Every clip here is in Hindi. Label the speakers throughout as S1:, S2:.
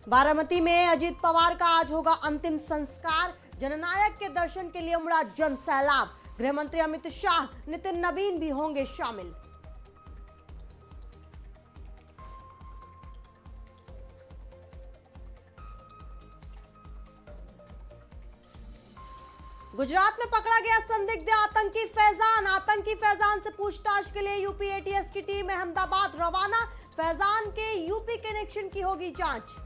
S1: बारामती में अजीत पवार का आज होगा अंतिम संस्कार। जननायक के दर्शन के लिए उमड़ा जन सैलाब। गृह मंत्री अमित शाह, नितिन नवीन भी होंगे शामिल। गुजरात में पकड़ा गया संदिग्ध आतंकी फैजान। आतंकी फैजान से पूछताछ के लिए यूपी एटीएस की टीम अहमदाबाद रवाना। फैजान के यूपी कनेक्शन की होगी जांच।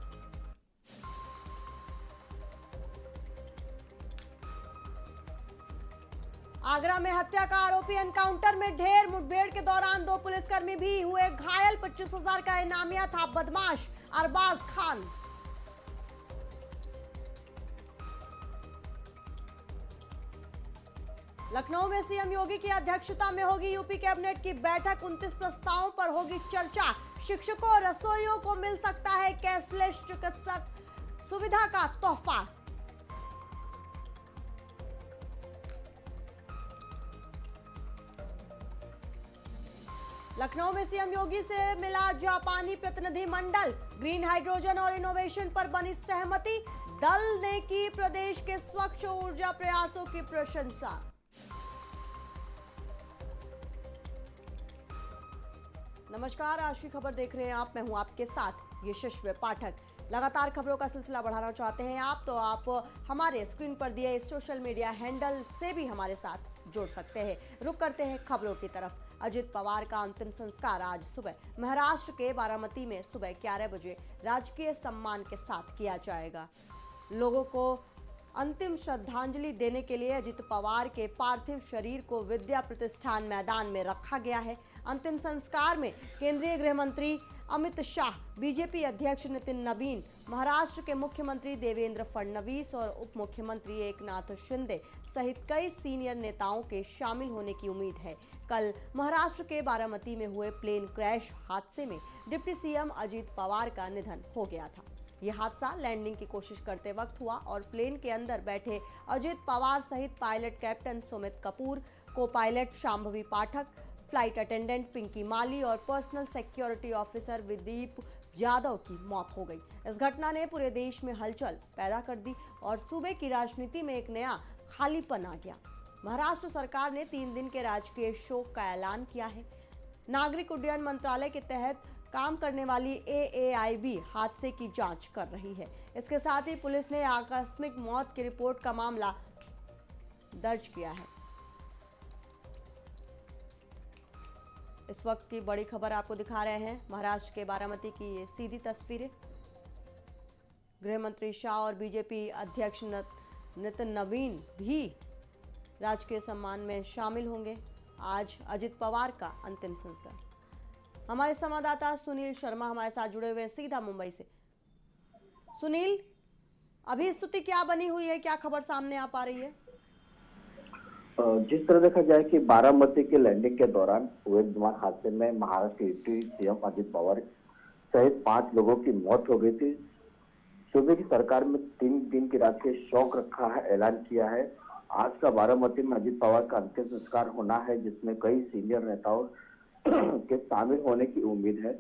S1: आगरा में हत्या का आरोपी एनकाउंटर में ढेर। मुठभेड़ के दौरान 2 पुलिसकर्मी भी हुए घायल। 25,000 का इनामिया था बदमाश अरबाज खान। लखनऊ में सीएम योगी की अध्यक्षता में होगी यूपी कैबिनेट की बैठक। 29 प्रस्तावों पर होगी चर्चा। शिक्षकों और रसोइयों को मिल सकता है कैशलेस चिकित्सक सुविधा का तोहफा। लखनऊ में सीएम योगी से मिला जापानी प्रतिनिधि मंडल। ग्रीन हाइड्रोजन और इनोवेशन पर बनी सहमति। दल ने की प्रदेश के स्वच्छ ऊर्जा प्रयासों की प्रशंसा। नमस्कार, आज की खबर देख रहे हैं आप। मैं हूं आपके साथ यशस्वी पाठक। लगातार खबरों का सिलसिला बढ़ाना चाहते हैं आप, तो आप हमारे स्क्रीन पर दिए सोशल मीडिया हैंडल से भी हमारे साथ जुड़ सकते हैं। रुक करते हैं खबरों की तरफ। अजित पवार का अंतिम संस्कार आज सुबह महाराष्ट्र के बारामती में सुबह 11 बजे राजकीय सम्मान के साथ किया जाएगा। लोगों को अंतिम श्रद्धांजलि देने के लिए अजित पवार के पार्थिव शरीर को विद्या प्रतिष्ठान मैदान में रखा गया है। अंतिम संस्कार में केंद्रीय गृह मंत्री अमित शाह, बीजेपी अध्यक्ष नितिन नवीन, महाराष्ट्र के मुख्यमंत्री देवेंद्र फडणवीस और उप मुख्यमंत्री एकनाथ शिंदे सहित कई सीनियर नेताओं के शामिल होने की उम्मीद है। कल महाराष्ट्र के बारामती में हुए प्लेन क्रैश हादसे में डिप्टी सीएम अजित पवार का निधन हो गया था। यह हादसा लैंडिंग की कोशिश करते वक्त हुआ और प्लेन के अंदर बैठे अजित पवार सहित पायलट कैप्टन सुमित कपूर, को pilot Shambhavi Pathak, flight attendant Pinky Mali और personal security officer Vidip Yadav की मौत हो गई। इस घटना ने पूरे देश में हलचल पैदा कर दी और सूबे की राजनीति में एक नया खालीपन आ गया। महाराष्ट्र सरकार ने 3 दिन के राजकीय शोक का ऐलान किया है। नागरिक उड्डयन मंत्रालय के तहत काम करने वाली एएआईबी हादसे की जांच कर रही है। इसके साथ ही पुलिस ने आकस्मिक मौत की रिपोर्ट का मामला दर्ज किया है। इस वक्त की बड़ी खबर आपको दिखा रहे हैं महाराष्ट्र के बारामती की ये सीधी तस्वीरें। गृह मंत्री शाह और बीजेपी अध्यक्ष नितिन नवीन भी राजकीय सम्मान में शामिल होंगे। आज अजित पवार का अंतिम संस्कार। हमारे संवाददाता सुनील शर्मा हमारे साथ जुड़े हुए हैं सीधा मुंबई से। सुनील, अभी स्थिति क्या बनी हुई है, क्या खबर सामने आ पा रही है?
S2: जिस तरह देखा जाए कि बारामती के लैंडिंग के दौरान हुए विमान हादसे में महाराष्ट्र के सीएम अजित पवार सहित 5 लोगों की मौत हो गई थी। सूबे की सरकार में 3 दिन की राजकीय शोक रखा है, ऐलान किया है। आज का बारामती में अजित पवार का अंतिम संस्कार होना है, जिसमें कई सीनियर नेताओं के शामिल होने की उम्मीद है।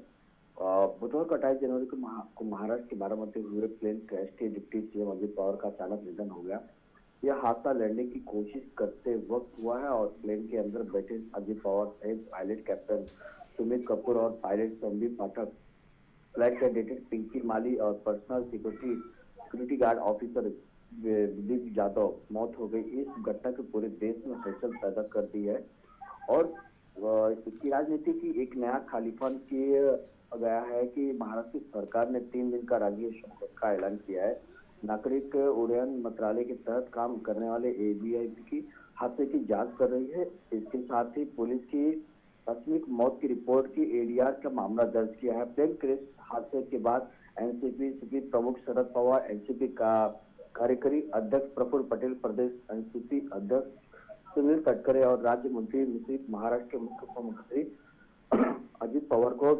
S2: बुधवार को 28 जनवरी को महाराष्ट्र के बारामती हुए प्लेन क्रैश के डिप्टी सीएम अजित पवार का अचानक निधन हो गया। यह हादसा लैंडिंग की कोशिश करते वक्त हुआ है और प्लेन के अंदर बैठे अजित पवार सहित पायलट कैप्टन सुमित कपूर और pilot Shambhavi Pathak, flight attendant Pinky Mali और personal security guard officer Vidip Yadav मौत हो गई। इस घटना के पूरे देश में हलचल पैदा कर दी है और इसकी राजनीति की एक नया खालीपन किया गया है कि महाराष्ट्र सरकार ने 3 दिन का राजकीय शोक का ऐलान किया है। नागरिक उड्डयन मंत्रालय के तहत काम करने वाले एबीआईबी की हादसे की जांच कर रही है। इसके साथ ही पुलिस की आकस्मिक मौत की रिपोर्ट की एडीआर का मामला दर्ज किया है। प्लेन क्रैश हादसे के बाद एनसीपी प्रमुख शरद पवार, एनसीपी का कार्यकारी अध्यक्ष प्रफुल्ल पटेल, प्रदेश एनसीपी अध्यक्ष सुनील तटकरे और राज्य मंत्री मिश्रित महाराष्ट्र के मुख्यमंत्री अजित पवार को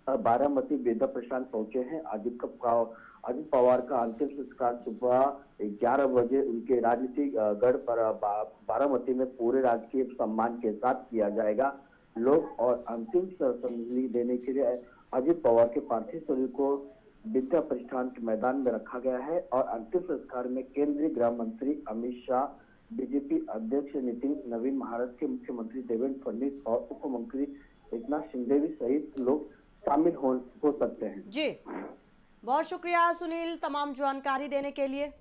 S2: बारामती वेदा प्रशांत पहुंचे हैं। अजित पवार का अंतिम संस्कार सुबह 11 बजे उनके राजनीतिक गढ़ पर बारामती में पूरे राजकीय सम्मान के साथ किया जाएगा। लोग और अंतिम श्रद्धांजलि देने के लिए अजित पवार के पार्थिव शरीर को विद्या प्रतिष्ठान के मैदान में रखा गया है और अंतिम संस्कार में केंद्रीय गृह मंत्री अमित शाह, बीजेपी अध्यक्ष नितिन नवीन, महाराष्ट्र के मुख्यमंत्री देवेंद्र फडणवीस और उप मुख्यमंत्री एकनाथ शिंदे भी सहित लोग शामिल हो सकते हैं।
S1: जी, बहुत शुक्रिया सुनील तमाम जानकारी देने के लिए।